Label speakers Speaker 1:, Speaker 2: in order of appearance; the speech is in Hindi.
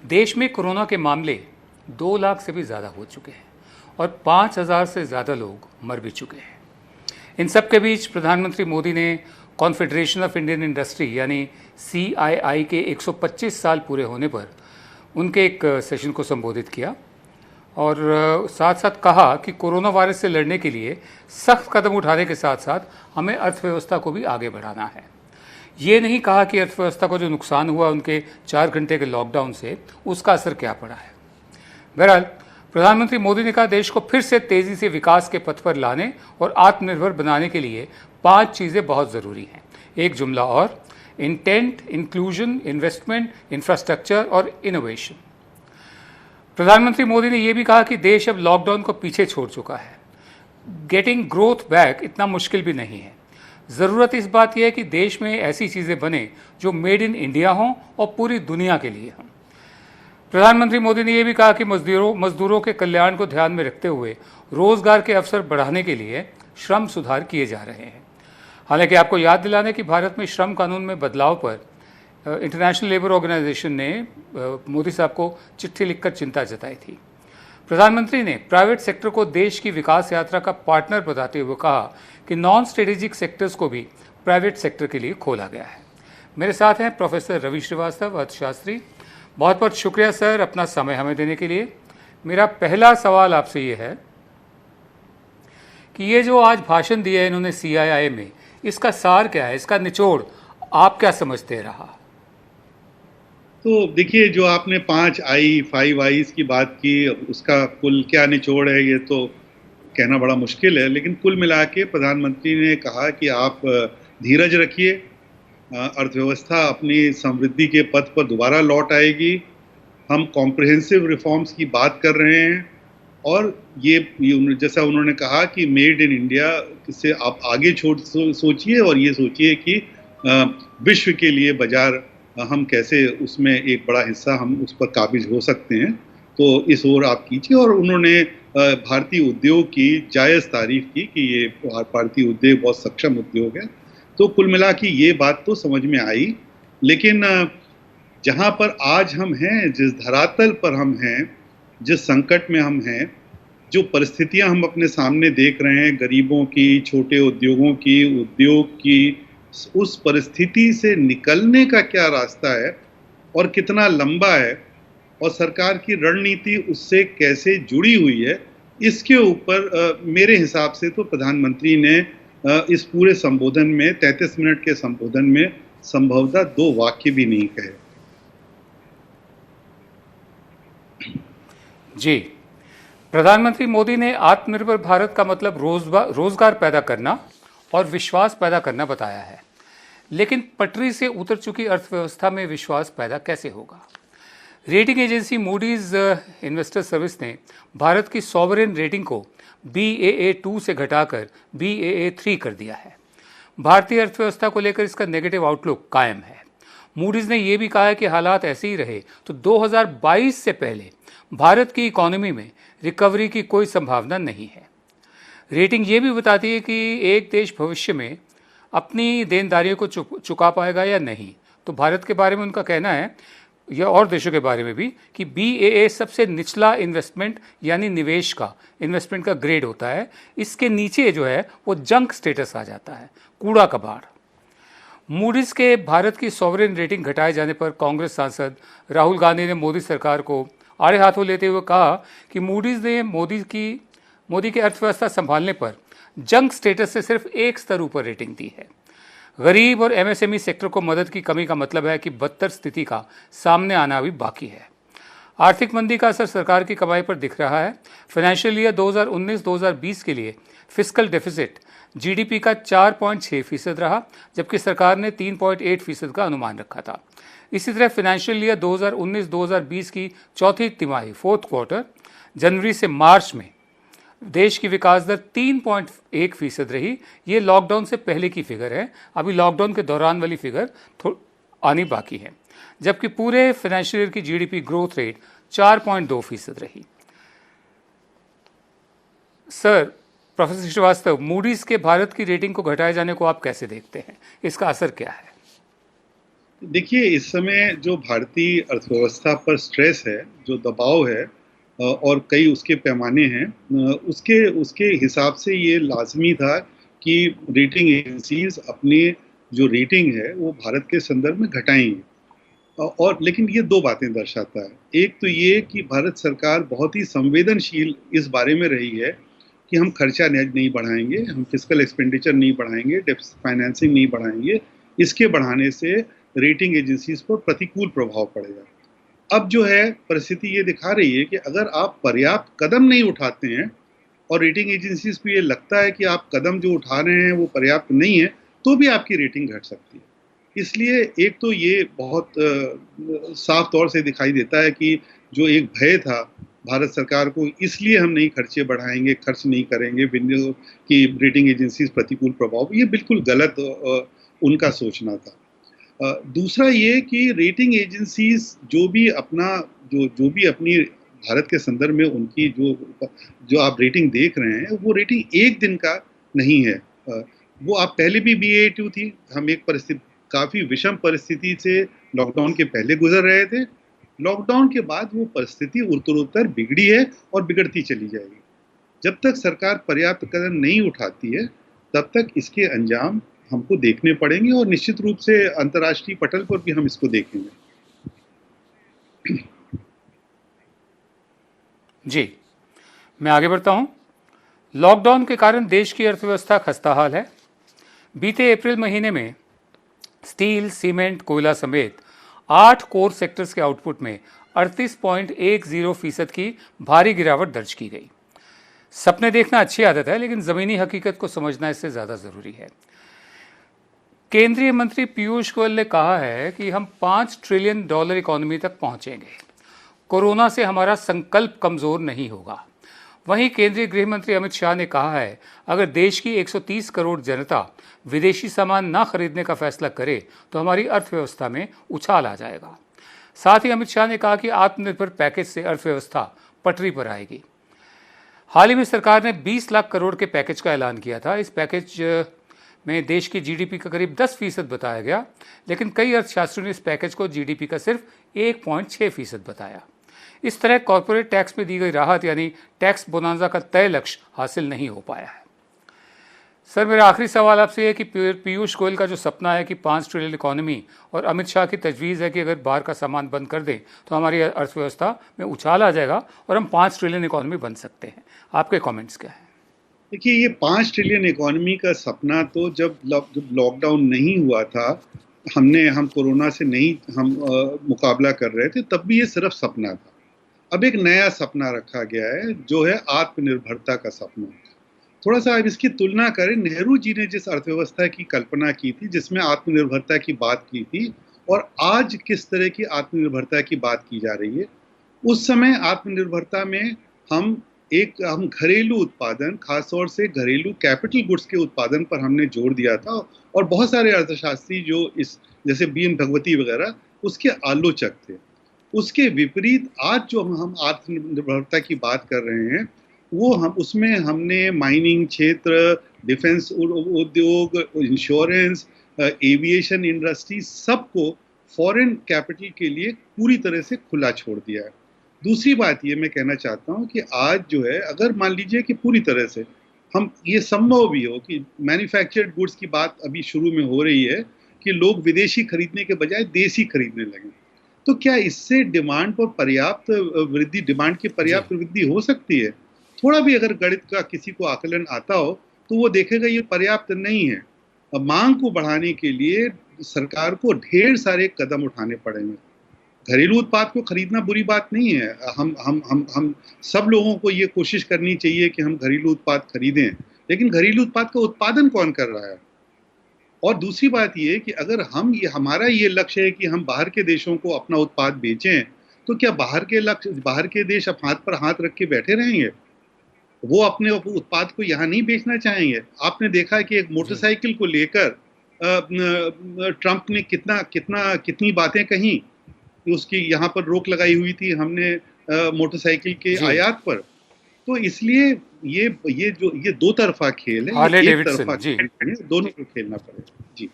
Speaker 1: देश में कोरोना के मामले 2 लाख से भी ज़्यादा हो चुके हैं और 5,000 से ज़्यादा लोग मर भी चुके हैं। इन सब के बीच प्रधानमंत्री मोदी ने कॉन्फेडरेशन ऑफ इंडियन इंडस्ट्री यानी CII के 125 साल पूरे होने पर उनके एक सेशन को संबोधित किया और साथ साथ कहा कि कोरोना वायरस से लड़ने के लिए सख्त कदम उठाने के साथ साथ हमें अर्थव्यवस्था को भी आगे बढ़ाना है। ये नहीं कहा कि अर्थव्यवस्था को जो नुकसान हुआ उनके 4 घंटे के लॉकडाउन से उसका असर क्या पड़ा है। बहरहाल प्रधानमंत्री मोदी ने कहा देश को फिर से तेजी से विकास के पथ पर लाने और आत्मनिर्भर बनाने के लिए 5 चीज़ें बहुत ज़रूरी हैं। एक जुमला और: इंटेंट, इंक्लूजन, इन्वेस्टमेंट, इंफ्रास्ट्रक्चर और इनोवेशन। प्रधानमंत्री मोदी ने यह भी कहा कि देश अब लॉकडाउन को पीछे छोड़ चुका है। गेटिंग ग्रोथ बैक इतना मुश्किल भी नहीं है। ज़रूरत इस बात यह है कि देश में ऐसी चीज़ें बने जो मेड इन इंडिया हों और पूरी दुनिया के लिए हों। प्रधानमंत्री मोदी ने यह भी कहा कि मजदूरों के कल्याण को ध्यान में रखते हुए रोजगार के अवसर बढ़ाने के लिए श्रम सुधार किए जा रहे हैं। हालांकि आपको याद दिलाने कि भारत में श्रम कानून में बदलाव पर इंटरनेशनल लेबर ऑर्गेनाइजेशन ने मोदी साहब को चिट्ठी लिखकर चिंता जताई थी। प्रधानमंत्री ने प्राइवेट सेक्टर को देश की विकास यात्रा का पार्टनर बताते हुए कहा कि नॉन स्ट्रेटेजिक सेक्टर्स को भी प्राइवेट सेक्टर के लिए खोला गया है। मेरे साथ हैं प्रोफेसर रवि श्रीवास्तव, अर्थशास्त्री। बहुत बहुत शुक्रिया सर अपना समय हमें देने के लिए। मेरा पहला सवाल आपसे ये है कि ये जो आज भाषण दिया है इन्होंने CII में, इसका सार क्या है, इसका निचोड़ आप क्या समझते रहा?
Speaker 2: तो देखिए, जो आपने 5 आईज की बात की, उसका कुल क्या निचोड़ है ये तो कहना बड़ा मुश्किल है, लेकिन कुल मिला के प्रधानमंत्री ने कहा कि आप धीरज रखिए, अर्थव्यवस्था अपनी समृद्धि के पथ पर दोबारा लौट आएगी। हम कॉम्प्रिहेंसिव रिफॉर्म्स की बात कर रहे हैं और ये जैसा उन्होंने कहा कि मेड इन इंडिया से आप आगे सोचिए और ये सोचिए कि विश्व के लिए बाजार हम कैसे उसमें एक बड़ा हिस्सा हम उस पर काबिज हो सकते हैं, तो इस ओर आप कीजिए। और उन्होंने भारतीय उद्योग की जायज़ तारीफ की कि ये भारतीय उद्योग बहुत सक्षम उद्योग है। तो कुल मिला के ये बात तो समझ में आई, लेकिन जहाँ पर आज हम हैं, जिस धरातल पर हम हैं, जिस संकट में हम हैं, जो परिस्थितियाँ हम अपने सामने देख रहे हैं, गरीबों की, छोटे उद्योगों की, उद्योग की, उस परिस्थिति से निकलने का क्या रास्ता है और कितना लंबा है और सरकार की रणनीति उससे कैसे जुड़ी हुई है, इसके ऊपर मेरे हिसाब से तो प्रधानमंत्री ने इस पूरे संबोधन में 33 मिनट के संबोधन में संभवतः 2 वाक्य भी नहीं कहे।
Speaker 1: जी, प्रधानमंत्री मोदी ने आत्मनिर्भर भारत का मतलब रोजगार पैदा करना और विश्वास पैदा करना बताया है, लेकिन पटरी से उतर चुकी अर्थव्यवस्था में विश्वास पैदा कैसे होगा? Rating agency Moody's investor service ने भारत की सॉवरेन रेटिंग को Baa2 से घटाकर Baa3 कर दिया है। भारतीय अर्थव्यवस्था को लेकर इसका नेगेटिव आउटलुक कायम है। मूडीज ने यह भी कहा है कि हालात ऐसे ही रहे तो 2022 से पहले भारत की इकोनॉमी में रिकवरी की कोई संभावना नहीं है। रेटिंग ये भी बताती है कि एक देश भविष्य में अपनी देनदारियों को चुका पाएगा या नहीं। तो भारत के बारे में उनका कहना है, या और देशों के बारे में भी, कि Baa सबसे निचला इन्वेस्टमेंट यानी निवेश का इन्वेस्टमेंट का ग्रेड होता है। इसके नीचे जो है वो जंक स्टेटस आ जाता है, कूड़ा कबाड़। मूडीज के भारत की सॉवरेन रेटिंग घटाए जाने पर कांग्रेस सांसद राहुल गांधी ने मोदी सरकार को आड़े हाथों लेते हुए कहा कि मूडीज ने मोदी की अर्थव्यवस्था संभालने पर जंक स्टेटस से सिर्फ एक स्तर ऊपर रेटिंग दी है। गरीब और MSME सेक्टर को मदद की कमी का मतलब है कि बदतर स्थिति का सामने आना अभी बाकी है। आर्थिक मंदी का असर सरकार की कमाई पर दिख रहा है। फाइनेंशियल ईयर 2019-2020 के लिए फिस्कल डेफिसिट GDP का 4.6% रहा, जबकि सरकार ने 3.8% का अनुमान रखा था। इसी तरह फाइनेंशियल ईयर 2019-2020 की चौथी तिमाही, 4th क्वार्टर, जनवरी से मार्च में देश की विकास दर 3.1% रही। ये लॉकडाउन से पहले की फिगर है, अभी लॉकडाउन के दौरान वाली फिगर आनी बाकी है, जबकि पूरे फाइनेंशियल ईयर की GDP ग्रोथ रेट 4.2% रही। सर, प्रोफेसर श्रीवास्तव, मूडीज के भारत की रेटिंग को घटाए जाने को आप कैसे देखते हैं? इसका असर क्या है?
Speaker 2: देखिए, इस समय जो भारतीय अर्थव्यवस्था पर स्ट्रेस है, जो दबाव है और कई उसके पैमाने हैं, उसके उसके हिसाब से ये लाज़मी था कि रेटिंग एजेंसीज़ अपनी जो रेटिंग है, वो भारत के संदर्भ में घटाएँगी। और लेकिन ये 2 बातें दर्शाता है। एक तो ये कि भारत सरकार बहुत ही संवेदनशील इस बारे में रही है कि हम खर्चा नहीं बढ़ाएँगे, हम फिस्कल एक्सपेंडिचर नहीं बढ़ाएँगे, डेफ़िसिट फाइनेंसिंग नहीं बढ़ाएँगे। इसके बढ़ाने से रेटिंग एजेंसीज़ पर प्रतिकूल प्रभाव पड़ेगा। अब जो है परिस्थिति ये दिखा रही है कि अगर आप पर्याप्त कदम नहीं उठाते हैं और रेटिंग एजेंसीज़ को ये लगता है कि आप कदम जो उठा रहे हैं वो पर्याप्त नहीं है, तो भी आपकी रेटिंग घट सकती है। इसलिए एक तो ये बहुत साफ तौर से दिखाई देता है कि जो एक भय था भारत सरकार को, इसलिए हम नहीं खर्चे बढ़ाएँगे, खर्च नहीं करेंगे विनियोग कि रेटिंग एजेंसीज़ प्रतिकूल प्रभाव, ये बिल्कुल गलत उनका सोचना था। दूसरा ये कि रेटिंग एजेंसीज़ जो भी अपना जो भी अपनी भारत के संदर्भ में उनकी जो आप रेटिंग देख रहे हैं, वो रेटिंग एक दिन का नहीं है। वो आप पहले भी BA2 थी, हम एक काफ़ी विषम परिस्थिति से लॉकडाउन के पहले गुज़र रहे थे। लॉकडाउन के बाद वो परिस्थिति उत्तरोत्तर बिगड़ी है और बिगड़ती चली जाएगी। जब तक सरकार पर्याप्त कदम नहीं उठाती है, तब तक इसके अंजाम हमको देखने पड़ेंगे और निश्चित रूप से अंतर्राष्ट्रीय पटल पर भी हम इसको देखेंगे।
Speaker 1: जी, मैं आगे बढ़ता हूं। लॉकडाउन के कारण देश की अर्थव्यवस्था खस्ताहाल है। बीते अप्रैल महीने में स्टील, सीमेंट, कोयला समेत 8 कोर सेक्टर्स के आउटपुट में 38.10% की भारी गिरावट दर्ज की गई। सपने देखना अच्छी आदत है, लेकिन जमीनी हकीकत को समझना इससे ज्यादा जरूरी है। केंद्रीय मंत्री पीयूष गोयल ने कहा है कि हम $5 ट्रिलियन इकोनॉमी तक पहुंचेंगे। कोरोना से हमारा संकल्प कमजोर नहीं होगा। वहीं केंद्रीय गृह मंत्री अमित शाह ने कहा है, अगर देश की 130 करोड़ जनता विदेशी सामान ना खरीदने का फैसला करे तो हमारी अर्थव्यवस्था में उछाल आ जाएगा। साथ ही अमित शाह ने कहा कि आत्मनिर्भर पैकेज से अर्थव्यवस्था पटरी पर आएगी। हाल ही में सरकार ने 20 लाख करोड़ के पैकेज का ऐलान किया था। इस पैकेज में देश की जीडीपी का करीब 10% बताया गया, लेकिन कई अर्थशास्त्रियों ने इस पैकेज को जीडीपी का सिर्फ 1.6% बताया। इस तरह कॉर्पोरेट टैक्स में दी गई राहत यानी टैक्स बोनांजा का तय लक्ष्य हासिल नहीं हो पाया है। सर, मेरा आखिरी सवाल आपसे है कि पीयूष गोयल का जो सपना है कि 5 ट्रिलियन इकोनॉमी और अमित शाह की तजवीज़ है कि अगर बाहर का सामान बंद कर दें तो हमारी अर्थव्यवस्था में उछाल आ जाएगा और हम 5 ट्रिलियन इकोनॉमी बन सकते हैं, आपके कमेंट्स क्या हैं?
Speaker 2: देखिए, ये 5 ट्रिलियन इकोनॉमी का सपना तो जब लॉकडाउन नहीं हुआ था, हम कोरोना से नहीं मुकाबला कर रहे थे, तब भी ये सिर्फ सपना था। अब एक नया सपना रखा गया है, जो है आत्मनिर्भरता का सपना। थोड़ा-सा अब इसकी तुलना करें, नेहरू जी ने जिस अर्थव्यवस्था की कल्पना की थी, जिसमें आत्मनिर्भरता की बात की थी, और आज किस तरह की आत्मनिर्भरता की बात की जा रही है। उस समय आत्मनिर्भरता में हम घरेलू उत्पादन, खासतौर से घरेलू कैपिटल गुड्स के उत्पादन पर हमने जोर दिया था, और बहुत सारे अर्थशास्त्री जो जैसे BN भगवती वगैरह उसके आलोचक थे। उसके विपरीत आज जो हम आत्मनिर्भरता की बात कर रहे हैं, वो उसमें हमने माइनिंग क्षेत्र, डिफेंस उद्योग, इंश्योरेंस, एविएशन इंडस्ट्री, सबको फॉरेन कैपिटल के लिए पूरी तरह से खुला छोड़ दिया है। दूसरी बात ये मैं कहना चाहता हूँ कि आज जो है, अगर मान लीजिए कि पूरी तरह से हम ये संभव भी हो कि मैन्युफैक्चर्ड गुड्स की बात अभी शुरू में हो रही है कि लोग विदेशी खरीदने के बजाय देसी खरीदने लगे, तो क्या इससे डिमांड की
Speaker 1: जी।
Speaker 2: पर्याप्त वृद्धि हो सकती है? थोड़ा भी अगर गणित का किसी को आकलन आता हो, तो वो देखेगा ये पर्याप्त नहीं है। मांग को बढ़ाने के लिए सरकार को ढेर सारे कदम उठाने पड़ेंगे। घरेलू उत्पाद को खरीदना बुरी बात नहीं है। हम सब लोगों को ये कोशिश करनी चाहिए कि हम घरेलू उत्पाद खरीदें, लेकिन घरेलू उत्पाद का उत्पादन कौन कर रहा है? और दूसरी बात ये कि अगर हमारा ये लक्ष्य है कि हम बाहर के देशों को अपना उत्पाद बेचें, तो क्या बाहर के देश अब हाथ पर हाथ रख के बैठे रहेंगे? वो अपने उत्पाद को यहाँ नहीं बेचना चाहेंगे। आपने देखा है कि एक
Speaker 1: जी।
Speaker 2: मोटरसाइकिल को लेकर ट्रंप ने कितनी बातें कहीं, कि उसकी यहाँ पर रोक लगाई हुई थी हमने मोटरसाइकिल के
Speaker 1: जी।
Speaker 2: आयात पर। तो इसलिए ये दो तरफ़ा खेल है, ये
Speaker 1: हार्ले
Speaker 2: एक तरफ़ा
Speaker 1: डेविडसन। जी।
Speaker 2: खेल नहीं है, दोनों को खेलना पड़ेगा। जी।